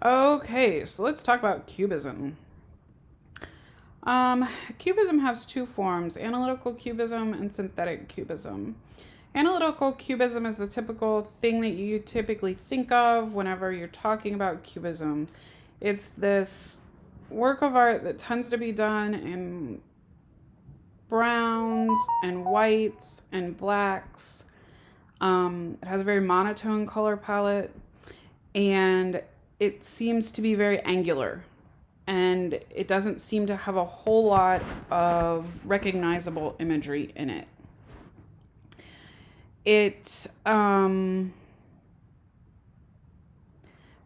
Okay, so let's talk about cubism. Cubism has two forms, analytical cubism and synthetic cubism. Analytical cubism is the typical thing that you typically think of whenever you're talking about cubism. It's this work of art that tends to be done in browns and whites and blacks. It has a very monotone color palette, and it seems to be very angular, and it doesn't seem to have a whole lot of recognizable imagery in it. It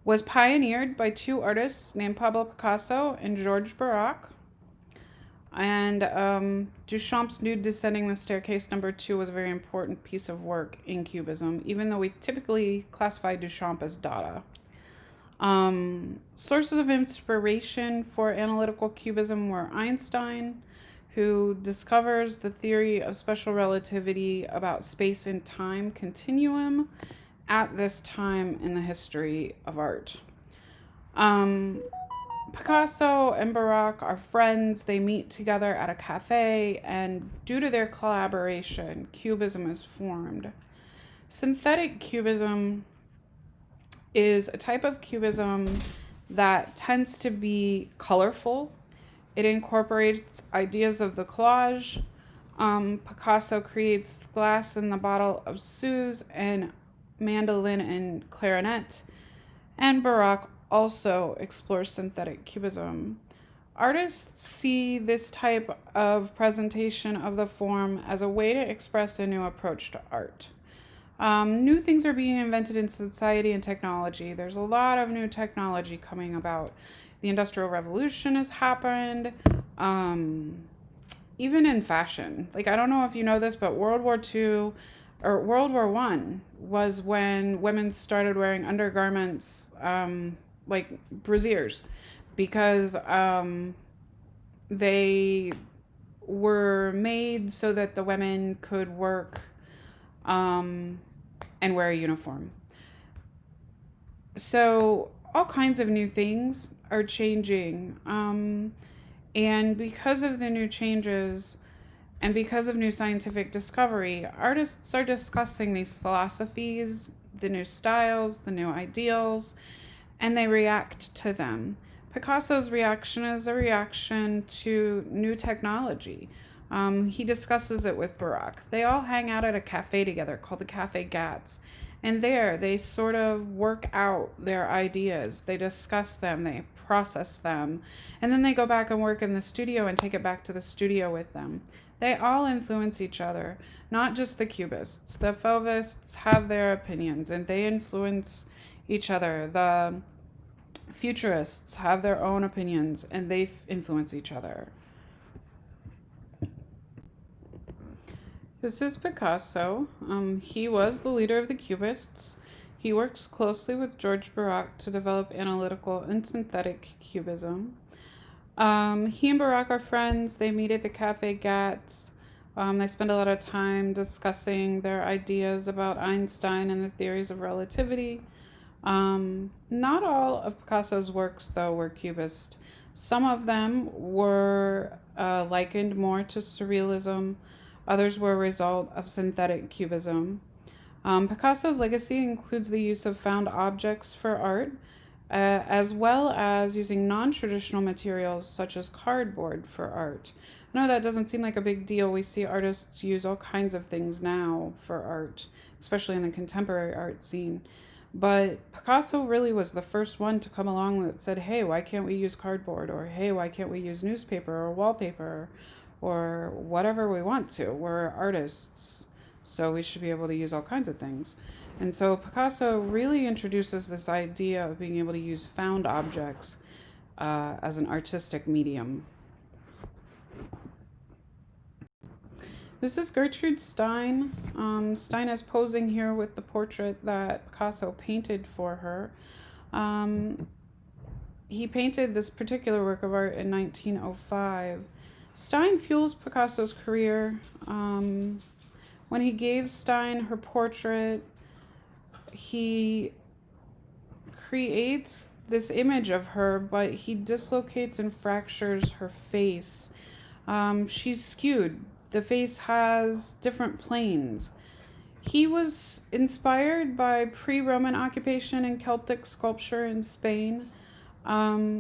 was pioneered by two artists named Pablo Picasso and Georges Braque. And Duchamp's Nude Descending the Staircase #2 was a very important piece of work in Cubism, even though we typically classify Duchamp as Dada. Sources of inspiration for analytical cubism were Einstein, who discovers the theory of special relativity about space and time continuum at this time in the history of art. Picasso and Braque are friends. They meet together at a cafe, and due to their collaboration, Cubism is formed. Synthetic Cubism is a type of Cubism that tends to be colorful. It incorporates ideas of the collage. Picasso creates glass in the bottle of Suze and mandolin and clarinet, and Braque also explores synthetic cubism. Artists see this type of presentation of the form as a way to express a new approach to art. New things are being invented in society and technology. There's a lot of new technology coming about. The Industrial Revolution has happened. Even in fashion. Like, I don't know if you know this, but World War I was when women started wearing undergarments, like brassieres, because they were made so that the women could work and wear a uniform. So all kinds of new things are changing. And because of the new changes and because of new scientific discovery, artists are discussing these philosophies, the new styles, the new ideals, and they react to them. Picasso's reaction is a reaction to new technology. He discusses it with Braque. They all hang out at a cafe together called the Cafe Gats. And there, they sort of work out their ideas. They discuss them, they process them, and then they go back and work in the studio and take it back to the studio with them. They all influence each other, not just the Cubists. The Fauvists have their opinions, and they influence each other. The Futurists have their own opinions, and they influence each other. This is Picasso. He was the leader of the Cubists. He works closely with Georges Braque to develop analytical and synthetic cubism. He and Braque are friends. They meet at the Cafe Gats. They spend a lot of time discussing their ideas about Einstein and the theories of relativity. Not all of Picasso's works, though, were cubist. Some of them were likened more to surrealism. Others were a result of synthetic cubism. Picasso's legacy includes the use of found objects for art, as well as using non-traditional materials such as cardboard for art. I know that doesn't seem like a big deal. We see artists use all kinds of things now for art, especially in the contemporary art scene. But Picasso really was the first one to come along that said, hey, why can't we use cardboard? Or, hey, why can't we use newspaper or wallpaper or whatever we want to? We're artists, so we should be able to use all kinds of things. And so Picasso really introduces this idea of being able to use found objects as an artistic medium. This is Gertrude Stein. Stein is posing here with the portrait that Picasso painted for her. He painted this particular work of art in 1905. Stein fuels Picasso's career. When he gave Stein her portrait, he creates this image of her, but he dislocates and fractures her face. She's skewed. The face has different planes. He was inspired by pre-Roman occupation and Celtic sculpture in Spain.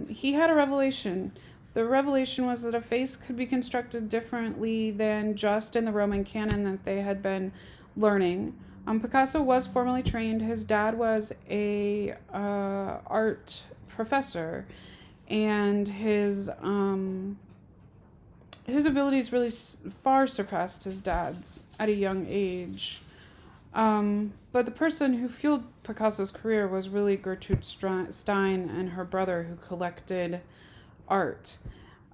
He had a revelation. The revelation was that a face could be constructed differently than just in the Roman canon that they had been learning. Picasso was formally trained. His dad was a art professor, and his abilities really far surpassed his dad's at a young age. But the person who fueled Picasso's career was really Gertrude Stein and her brother, who collected art.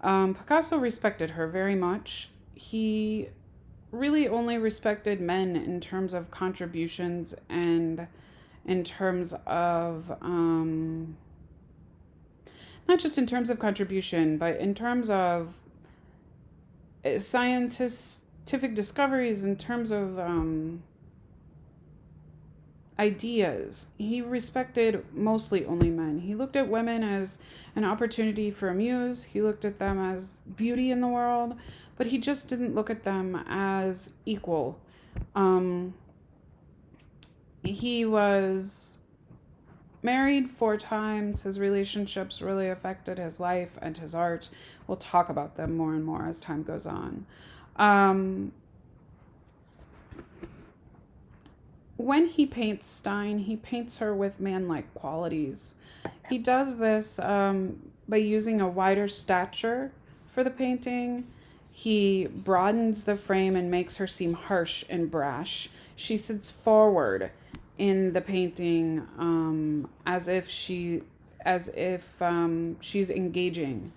Picasso respected her very much. He really only respected men in terms of contributions and in terms of, not just in terms of contribution, but in terms of scientific discoveries, in terms of ideas. He respected mostly only men. He looked at women as an opportunity for a muse. He looked at them as beauty in the world, but he just didn't look at them as equal. He was married 4 times. His relationships really affected his life and his art. We'll talk about them more and more as time goes on. When he paints Stein, he paints her with man-like qualities. He does this by using a wider stature for the painting. He broadens the frame and makes her seem harsh and brash. She sits forward in the painting as if she's engaging.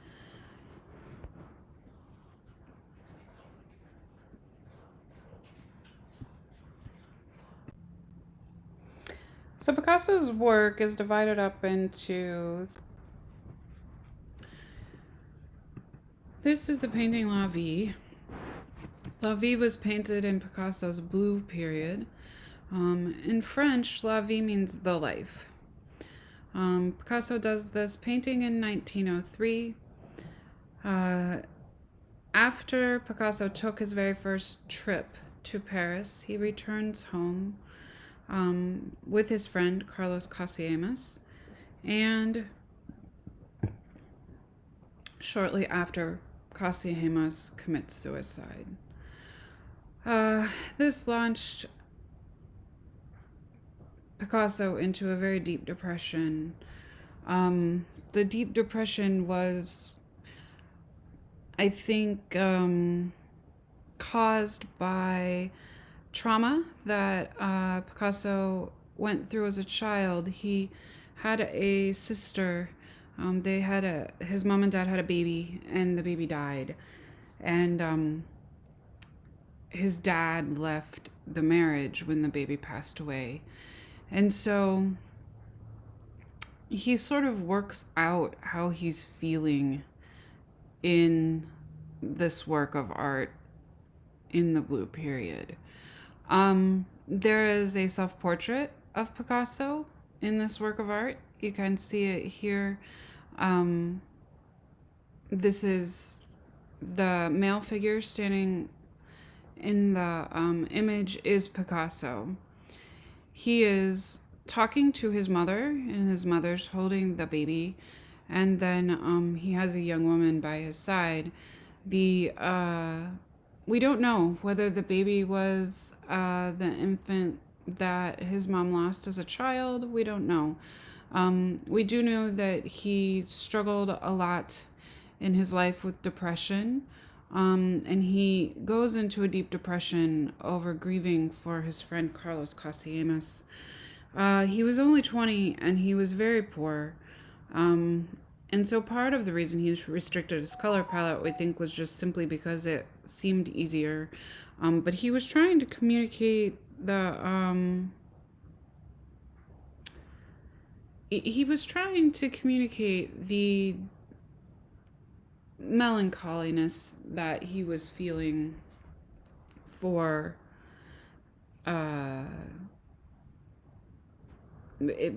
So Picasso's work is divided up into... This is the painting La Vie. La Vie was painted in Picasso's blue period. In French, La Vie means the life. Picasso does this painting in 1903. After Picasso took his very first trip to Paris, he returns home with his friend Carlos Casagemas, and shortly after, Casagemas commits suicide. This launched Picasso into a very deep depression. The deep depression was, I think, caused by trauma that Picasso went through as a child. He had a sister. His mom and dad had a baby, and the baby died. And his dad left the marriage when the baby passed away. And so he sort of works out how he's feeling in this work of art in the blue period. There is a self-portrait of Picasso in this work of art. You can see it here. This is the male figure standing in the image is Picasso. He is talking to his mother, and his mother's holding the baby, and then he has a young woman by his side. We don't know whether the baby was the infant that his mom lost as a child. We don't know. We do know that he struggled a lot in his life with depression, and he goes into a deep depression over grieving for his friend Carlos Casagemas. He was only 20, and he was very poor. And so part of the reason he restricted his color palette, we think, was just simply because it seemed easier. But he was trying to communicate the melancholiness that he was feeling for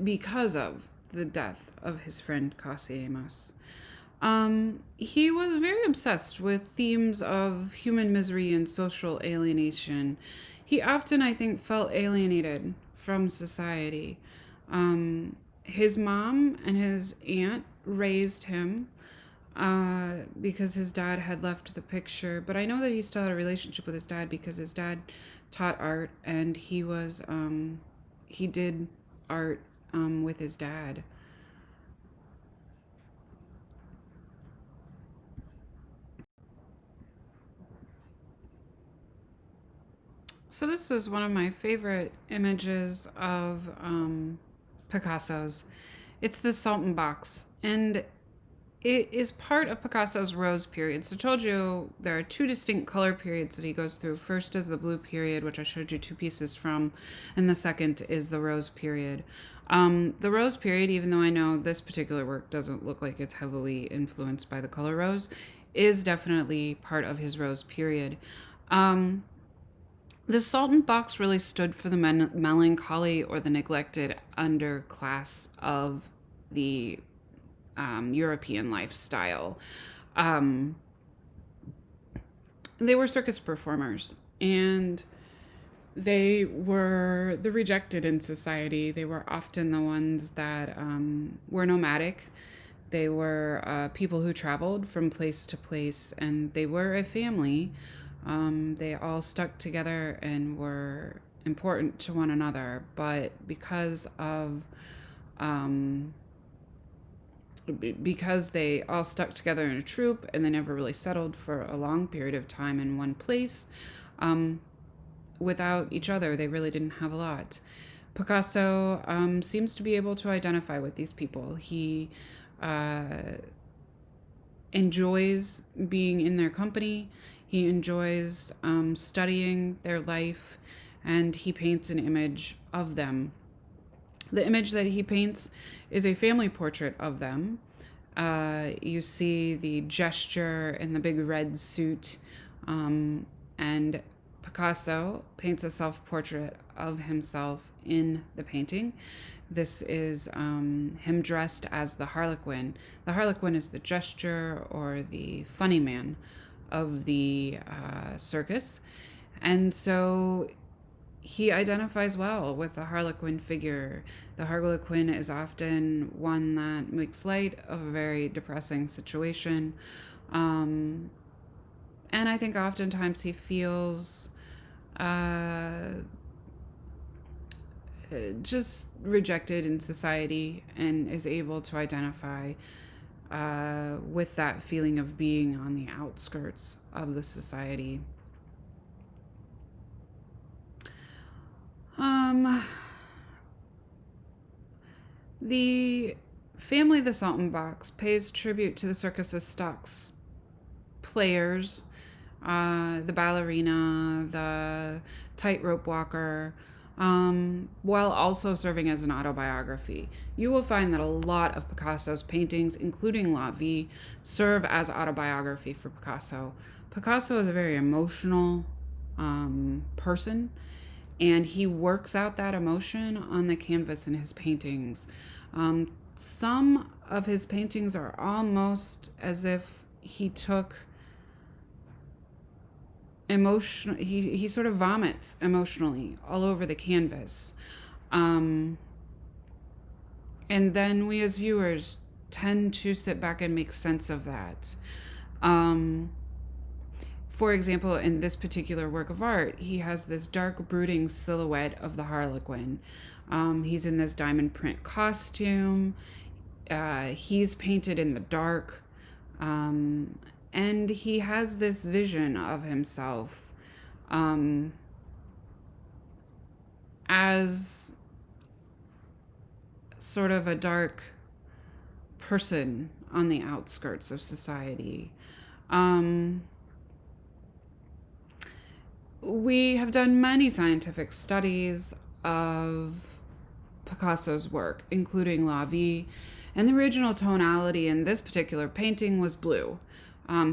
because of the death of his friend Cassius. He was very obsessed with themes of human misery and social alienation. He often, I think, felt alienated from society. His mom and his aunt raised him because his dad had left the picture. But I know that he still had a relationship with his dad because his dad taught art and he did art with his dad. So this is one of my favorite images of Picasso's. It's the Sultan box, and it is part of Picasso's Rose period. So I told you there are two distinct color periods that he goes through. First is the blue period, which I showed you two pieces from, and the second is the Rose period. The Rose period, even though I know this particular work doesn't look like it's heavily influenced by the color rose, is definitely part of his Rose period. The Sultan box really stood for the melancholy or the neglected underclass of the European lifestyle. They were circus performers, and they were the rejected in society. They were often the ones that were nomadic. They were people who traveled from place to place, and they were a family. They all stuck together and were important to one another, but because they all stuck together in a troupe and they never really settled for a long period of time in one place, without each other, they really didn't have a lot. Picasso seems to be able to identify with these people. He enjoys being in their company. He enjoys studying their life, and he paints an image of them. The image that he paints is a family portrait of them. You see the gesture in the big red suit, and Picasso paints a self-portrait of himself in the painting. This is him dressed as the Harlequin. The Harlequin is the gesture or the funny man of the circus. And so he identifies well with the Harlequin figure. The Harlequin is often one that makes light of a very depressing situation. And I think oftentimes he feels just rejected in society and is able to identify with that feeling of being on the outskirts of the society. The family of the Sultan box pays tribute to the circus's stocks players, the ballerina, the tightrope walker, while also serving as an autobiography. You will find that a lot of Picasso's paintings, including La Vie, serve as autobiography for Picasso. Picasso is a very emotional person, and he works out that emotion on the canvas in his paintings. Some of his paintings are almost as if he took emotion. He sort of vomits emotionally all over the canvas. And then we as viewers tend to sit back and make sense of that. For example, in this particular work of art, he has this dark, brooding silhouette of the Harlequin. He's in this diamond print costume. He's painted in the dark. And he has this vision of himself as sort of a dark person on the outskirts of society. We have done many scientific studies of Picasso's work, including La Vie, and the original tonality in this particular painting was blue.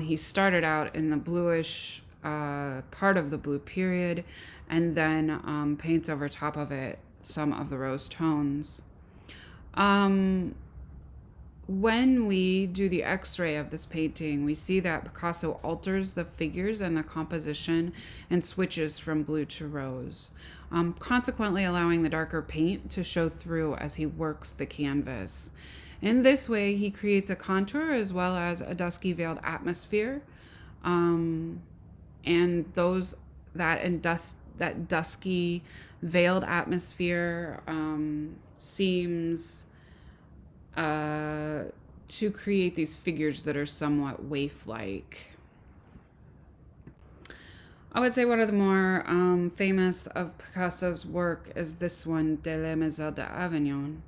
He started out in the bluish part of the blue period, and then paints over top of it some of the rose tones. Um, when we do the x-ray of this painting, we see that Picasso alters the figures and the composition and switches from blue to rose, consequently allowing the darker paint to show through as he works the canvas. In this way, he creates a contour as well as a dusky veiled atmosphere, and that dusky veiled atmosphere seems to create these figures that are somewhat waif-like. I would say one of the more famous of Picasso's work is this one, De la Maison d'Avignon.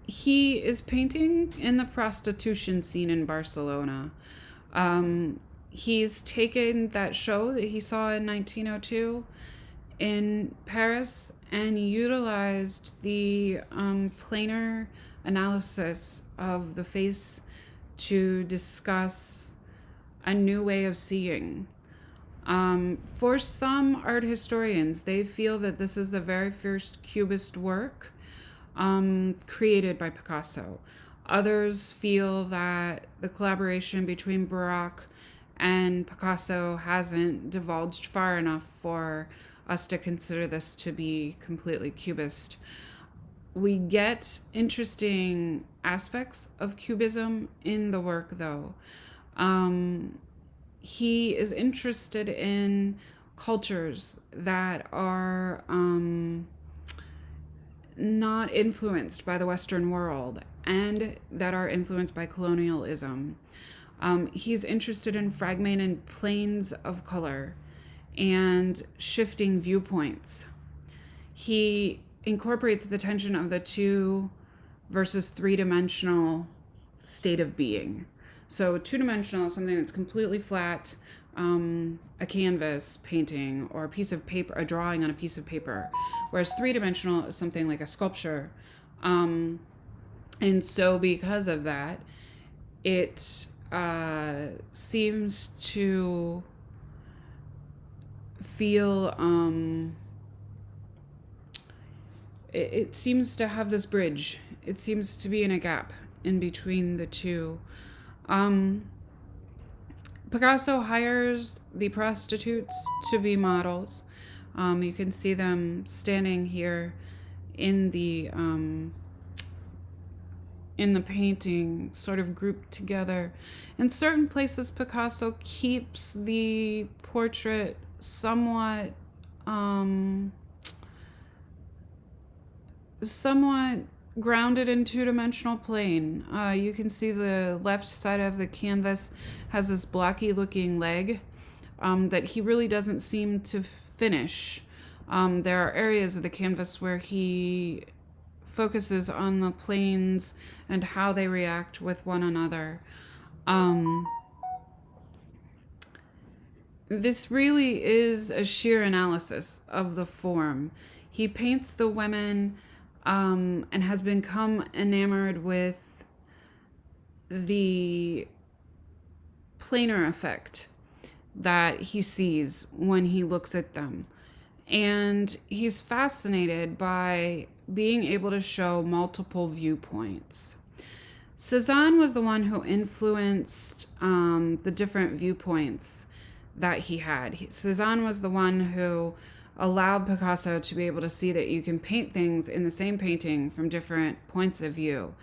He is painting in the prostitution scene in Barcelona. He's taken that show that he saw in 1902 in Paris and utilized the planar analysis of the face to discuss a new way of seeing. For some art historians, they feel that this is the very first Cubist work created by Picasso. Others feel that the collaboration between Baroque and Picasso hasn't divulged far enough for us to consider this to be completely Cubist. We get interesting aspects of Cubism in the work, though. He is interested in cultures that are not influenced by the Western world and that are influenced by colonialism. He's interested in fragmented planes of color and shifting viewpoints. He incorporates the tension of the two versus three-dimensional state of being. So two-dimensional is something that's completely flat, a canvas painting or a piece of paper, a drawing on a piece of paper, whereas three-dimensional is something like a sculpture. And so because of that, it seems to feel, it seems to have this bridge. It seems to be in a gap in between the two. Picasso hires the prostitutes to be models. You can see them standing here in the painting, sort of grouped together. In certain places, Picasso keeps the portrait somewhat grounded in two-dimensional plane. You can see the left side of the canvas has this blocky looking leg that he really doesn't seem to finish. There are areas of the canvas where he focuses on the planes and how they react with one another. This really is a sheer analysis of the form. He paints the women and has become enamored with the planar effect that he sees when he looks at them. And he's fascinated by being able to show multiple viewpoints. Cézanne was the one who influenced the different viewpoints that he had. Cézanne was the one who allowed Picasso to be able to see that you can paint things in the same painting from different points of view.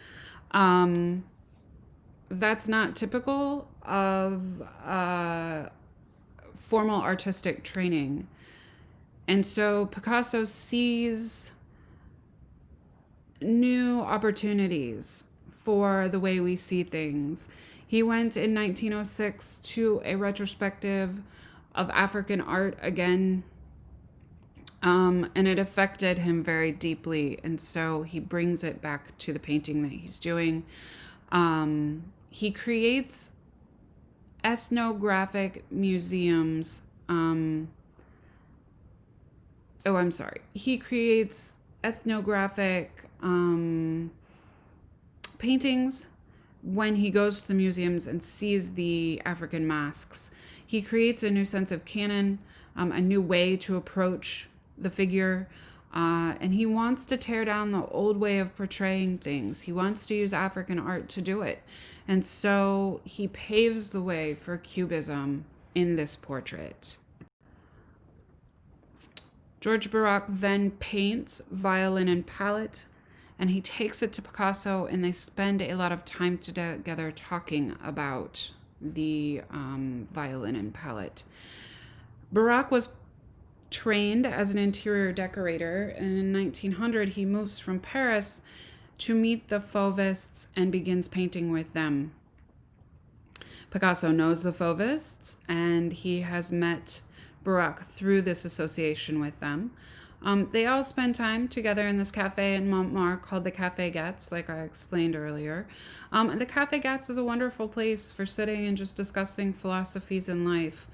That's not typical of formal artistic training. And so Picasso sees new opportunities for the way we see things. He went in 1906 to a retrospective of African art again, and it affected him very deeply. And so he brings it back to the painting that he's doing. He creates ethnographic museums. He creates ethnographic paintings when he goes to the museums and sees the African masks. He creates a new sense of canon, a new way to approach the figure. And he wants to tear down the old way of portraying things. He wants to use African art to do it. And so he paves the way for cubism in this portrait. George Barak then paints Violin and Palette, and he takes it to Picasso, and they spend a lot of time together talking about the Violin and Palette. Barak was trained as an interior decorator, and in 1900 he moves from Paris to meet the Fauvists and begins painting with them. Picasso knows the Fauvists, and he has met Barak through this association with them. They all spend time together in this cafe in Montmartre called the Café Gatz, like I explained earlier. And the Café Gatz is a wonderful place for sitting and just discussing philosophies in life.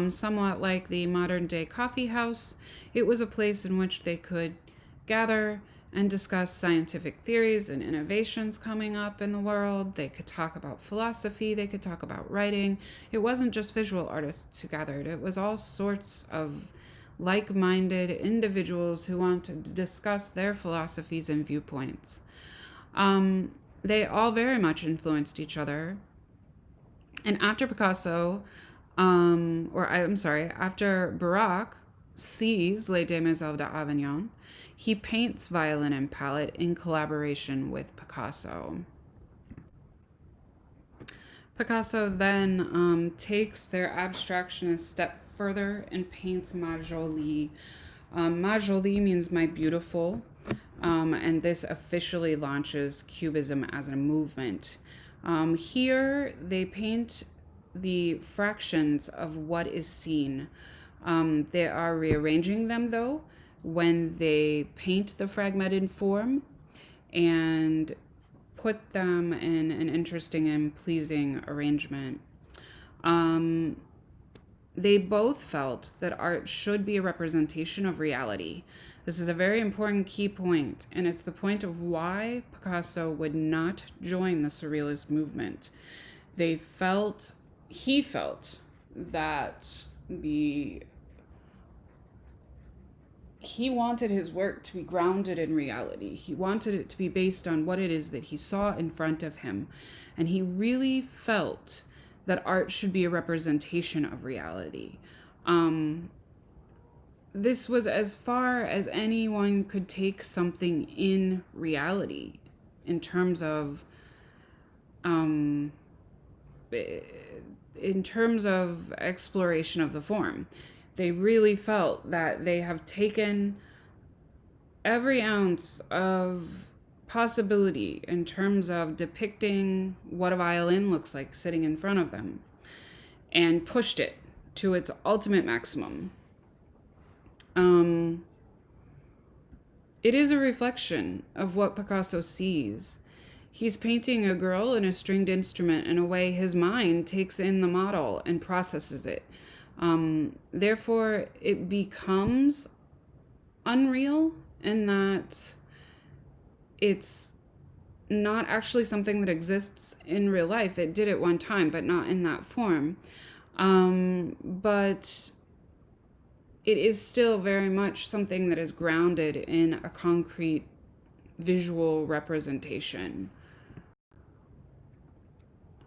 Somewhat like the modern-day coffee house, it was a place in which they could gather and discuss scientific theories and innovations coming up in the world. They could talk about philosophy. They could talk about writing. It wasn't just visual artists who gathered. It was all sorts of like-minded individuals who wanted to discuss their philosophies and viewpoints. They all very much influenced each other. And after after Barak sees Les Demoiselles d'Avignon, he paints Violin and Palette in collaboration with Picasso. Picasso then takes their abstraction a step further and paints Ma Jolie. Ma Jolie means my beautiful, and this officially launches Cubism as a movement. Here they paint the fractions of what is seen. They are rearranging them, though, when they paint the fragmented form and put them in an interesting and pleasing arrangement. They both felt that art should be a representation of reality. This is a very important key point, and it's the point of why Picasso would not join the Surrealist movement. He felt that he wanted his work to be grounded in reality. He wanted it to be based on what it is that he saw in front of him. And he really felt that art should be a representation of reality. This was as far as anyone could take something in reality in terms of exploration of the form. They really felt that they have taken every ounce of possibility in terms of depicting what a violin looks like sitting in front of them and pushed it to its ultimate maximum. It is a reflection of what Picasso sees. He's painting a girl and a stringed instrument in a way his mind takes in the model and processes it. Therefore, it becomes unreal in that it's not actually something that exists in real life. It did at one time, but not in that form. But it is still very much something that is grounded in a concrete visual representation.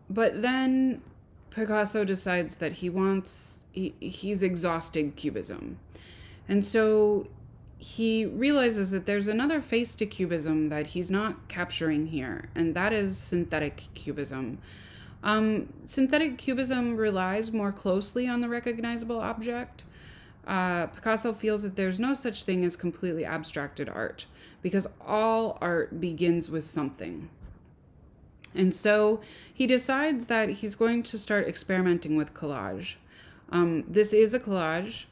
But then Picasso decides that he's exhausted Cubism. And so he realizes that there's another face to Cubism that he's not capturing here, and that is synthetic Cubism. Synthetic Cubism relies more closely on the recognizable object. Picasso feels that there's no such thing as completely abstracted art, because all art begins with something. And so he decides that he's going to start experimenting with collage. This is a collage,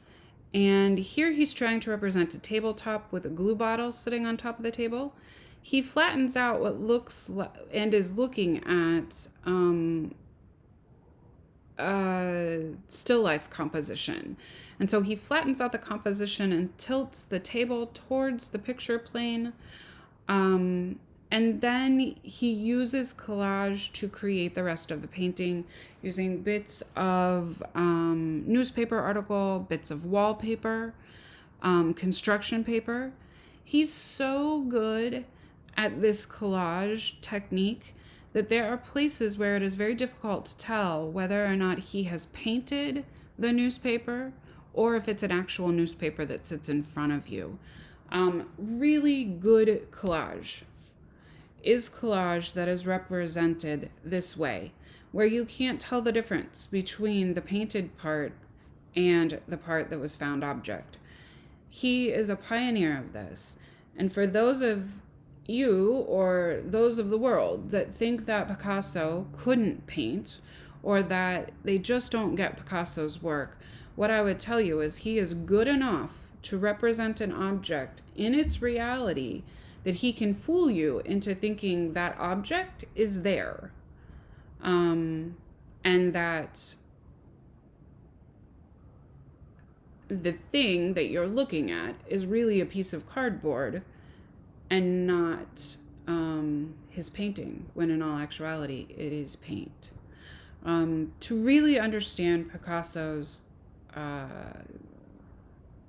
and here he's trying to represent a tabletop with a glue bottle sitting on top of the table. He flattens out what looks and is looking at still life composition. And so he flattens out the composition and tilts the table towards the picture plane. And then he uses collage to create the rest of the painting using bits of newspaper article, bits of wallpaper, construction paper. He's so good at this collage technique that there are places where it is very difficult to tell whether or not he has painted the newspaper or if it's an actual newspaper that sits in front of you. Really good collage is collage that is represented this way, where you can't tell the difference between the painted part and the part that was found object. He is a pioneer of this. And for those of you or those of the world that think that Picasso couldn't paint or that they just don't get Picasso's work, what I would tell you is he is good enough to represent an object in its reality that he can fool you into thinking that object is there. And that the thing that you're looking at is really a piece of cardboard and not his painting, when in all actuality it is paint. To really understand Picasso's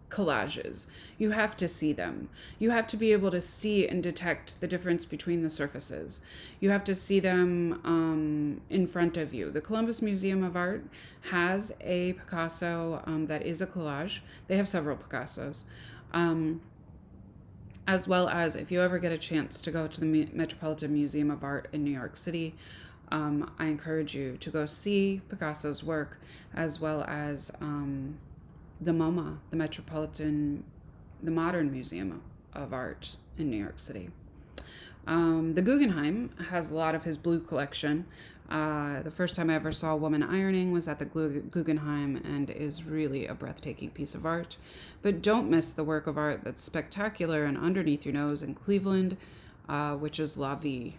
collages, you have to see them. You have to be able to see and detect the difference between the surfaces. You have to see them in front of you. The Columbus Museum of Art has a Picasso that is a collage. They have several Picassos. As well as, if you ever get a chance to go to the Metropolitan Museum of Art in New York City, I encourage you to go see Picasso's work, as well as the MoMA, the Modern Museum of Art in New York City. The Guggenheim has a lot of his blue collection. The first time I ever saw a woman ironing was at the Guggenheim, and is really a breathtaking piece of art. But don't miss the work of art that's spectacular and underneath your nose in Cleveland, which is La Vie.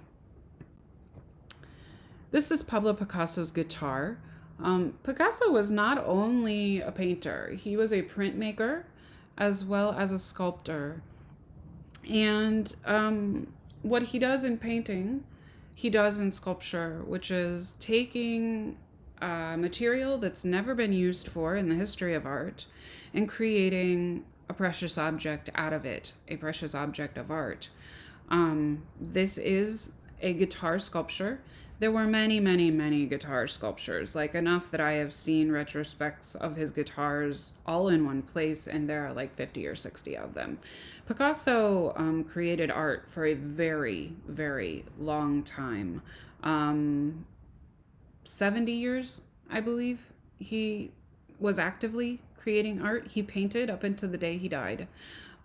This is Pablo Picasso's guitar. Picasso was not only a painter, he was a printmaker as well as a sculptor. And what he does in painting, he does in sculpture, which is taking material that's never been used for in the history of art and creating a precious object out of it, a precious object of art. This is a guitar sculpture. There were many, many, many guitar sculptures, like enough that I have seen retrospects of his guitars all in one place, and there are like 50 or 60 of them. Picasso created art for a very, very long time. 70 years, I believe, he was actively creating art. He painted up until the day he died.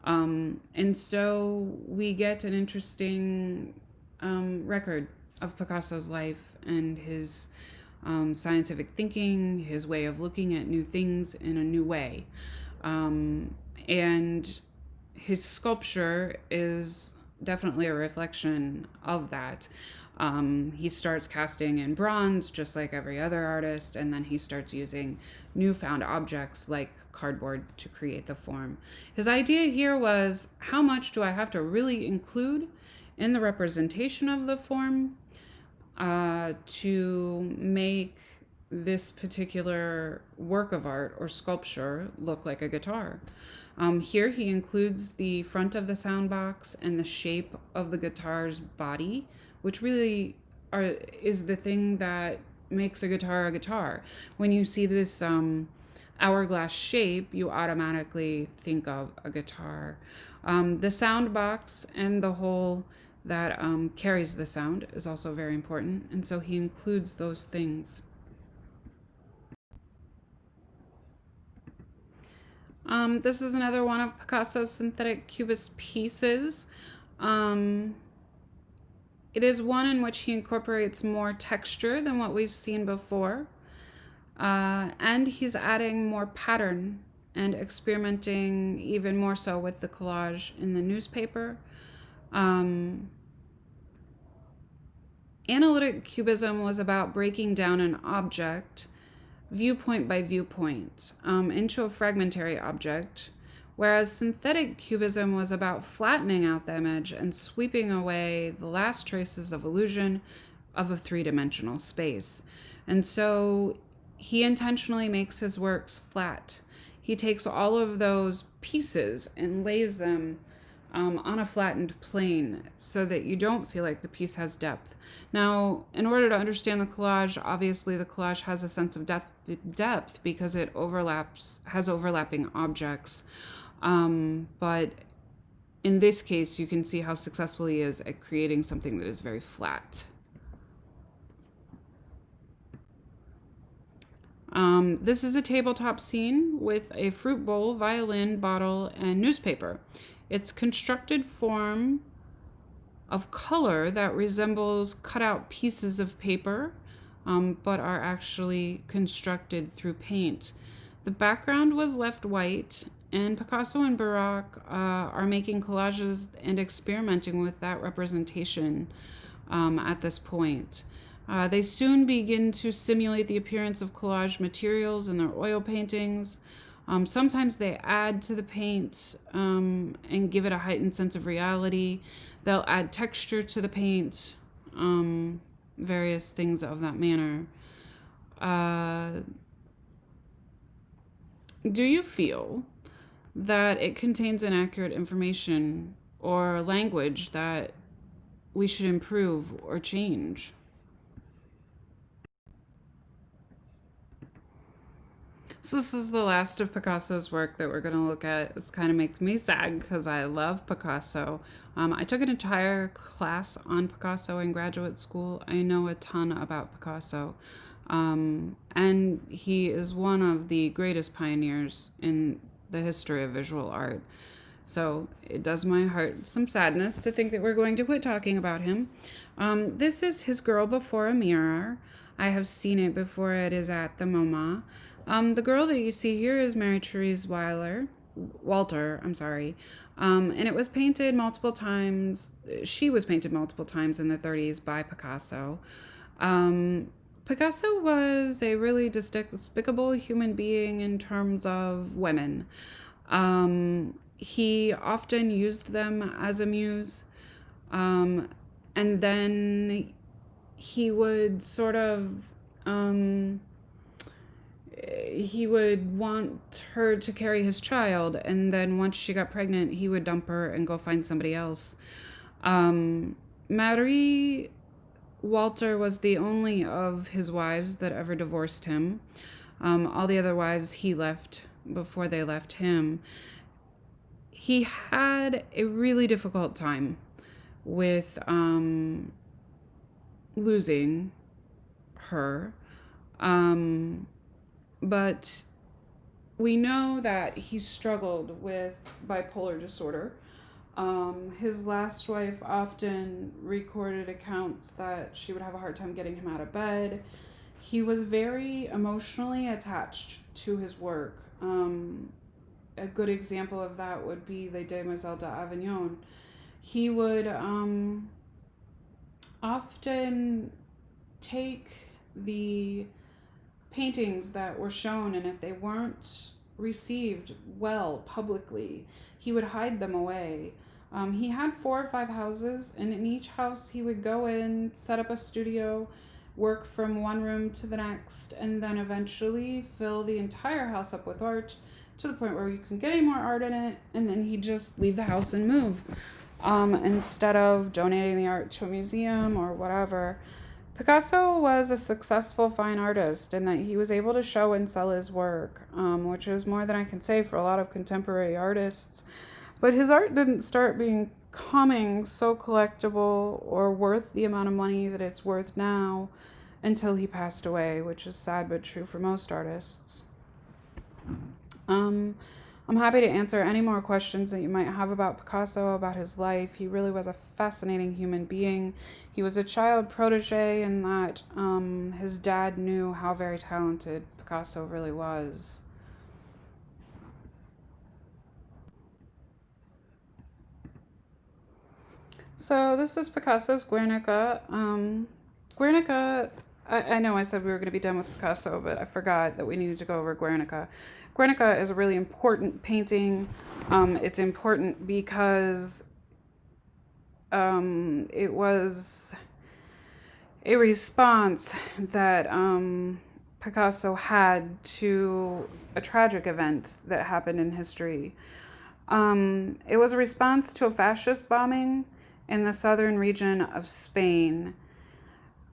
And so we get an interesting record of Picasso's life and his scientific thinking, his way of looking at new things in a new way. And his sculpture is definitely a reflection of that. He starts casting in bronze, just like every other artist, and then he starts using newfound objects like cardboard to create the form. His idea here was, how much do I have to really include in the representation of the form to make this particular work of art or sculpture look like a guitar. Here he includes the front of the sound box and the shape of the guitar's body, which really is the thing that makes a guitar a guitar. When you see this hourglass shape, you automatically think of a guitar. The sound box and the hole that carries the sound is also very important, and so he includes those things. This is another one of Picasso's synthetic cubist pieces. It is one in which he incorporates more texture than what we've seen before, and he's adding more pattern and experimenting even more so with the collage in the newspaper. Analytic cubism was about breaking down an object, viewpoint by viewpoint, into a fragmentary object, whereas synthetic cubism was about flattening out the image and sweeping away the last traces of illusion of a three-dimensional space. And so he intentionally makes his works flat. He takes all of those pieces and lays them on a flattened plane so that you don't feel like the piece has depth. Now, in order to understand the collage, obviously the collage has a sense of depth because it has overlapping objects. But in this case, you can see how successful he is at creating something that is very flat. This is a tabletop scene with a fruit bowl, violin, bottle, and newspaper. It's constructed form of color that resembles cut out pieces of paper, but are actually constructed through paint. The background was left white, and Picasso and Barak are making collages and experimenting with that representation at this point. They soon begin to simulate the appearance of collage materials in their oil paintings. Sometimes they add to the paint and give it a heightened sense of reality. They'll add texture to the paint, various things of that manner. Do you feel that it contains inaccurate information or language that we should improve or change? So this is the last of Picasso's work that we're going to look at. It's kind of makes me sad because I love Picasso. I took an entire class on Picasso in graduate school. I know a ton about Picasso. And he is one of the greatest pioneers in the history of visual art. So it does my heart some sadness to think that we're going to quit talking about him. This is His Girl Before a Mirror. I have seen it before. It is at the MoMA. The girl that you see here is Mary Therese Walter, and it was painted multiple times. She was painted multiple times in the 30s by Picasso. Picasso was a really despicable human being in terms of women. He often used them as a muse, and then he would sort of... he would want her to carry his child, and then once she got pregnant, he would dump her and go find somebody else. Marie Walter was the only of his wives that ever divorced him. All the other wives he left before they left him. He had a really difficult time with losing her. But we know that he struggled with bipolar disorder. His last wife often recorded accounts that she would have a hard time getting him out of bed. He was very emotionally attached to his work. A good example of that would be Les Demoiselles d'Avignon. He would often take the paintings that were shown, and if they weren't received well publicly, he would hide them away. He had 4 or 5 houses, and in each house he would go in, set up a studio, work from one room to the next, and then eventually fill the entire house up with art to the point where you couldn't get any more art in it, and then he'd just leave the house and move instead of donating the art to a museum or whatever. Picasso was a successful fine artist in that he was able to show and sell his work, which is more than I can say for a lot of contemporary artists. But his art didn't start becoming so collectible or worth the amount of money that it's worth now until he passed away, which is sad but true for most artists. I'm happy to answer any more questions that you might have about Picasso, about his life. He really was a fascinating human being. He was a child protege in that his dad knew how very talented Picasso really was. So this is Picasso's Guernica. Guernica, I know I said we were going to be done with Picasso, but I forgot that we needed to go over Guernica. Guernica is a really important painting. It's important because it was a response that Picasso had to a tragic event that happened in history. It was a response to a fascist bombing in the southern region of Spain.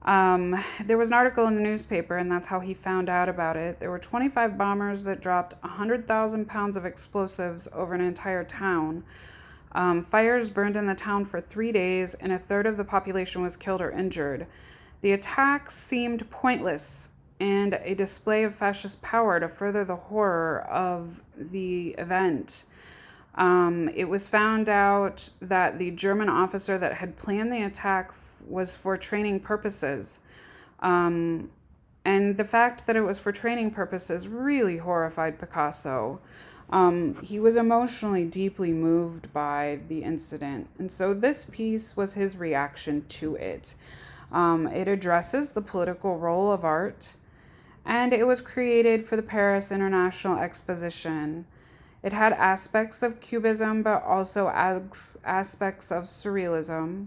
There was an article in the newspaper, and that's how he found out about it. There were 25 bombers that dropped 100,000 pounds of explosives over an entire town. Fires burned in the town for 3 days, and a third of the population was killed or injured. The attack seemed pointless and a display of fascist power to further the horror of the event. It was found out that the German officer that had planned the attack was for training purposes. And the fact that it was for training purposes really horrified Picasso. He was emotionally deeply moved by the incident. And so this piece was his reaction to it. It addresses the political role of art, and it was created for the Paris International Exposition. It had aspects of cubism, but also aspects of surrealism.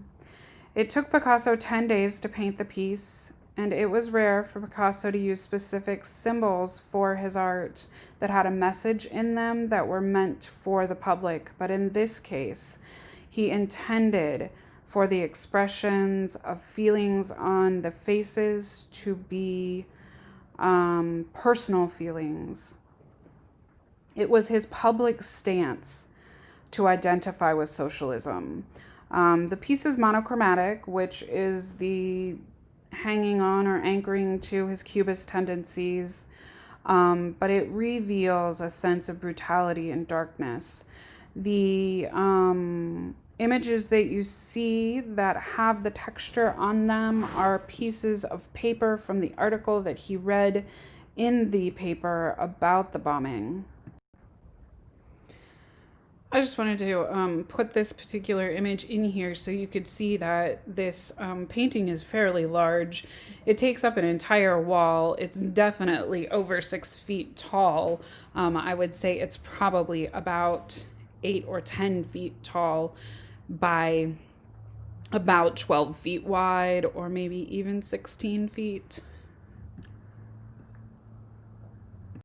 It took Picasso 10 days to paint the piece, and it was rare for Picasso to use specific symbols for his art that had a message in them that were meant for the public. But in this case, he intended for the expressions of feelings on the faces to be personal feelings. It was his public stance to identify with socialism. The piece is monochromatic, which is the hanging on or anchoring to his cubist tendencies, but it reveals a sense of brutality and darkness. The images that you see that have the texture on them are pieces of paper from the article that he read in the paper about the bombing. I just wanted to put this particular image in here so you could see that this painting is fairly large. It takes up an entire wall. It's definitely over 6 feet tall. I would say it's probably about 8 or 10 feet tall by about 12 feet wide, or maybe even 16 feet.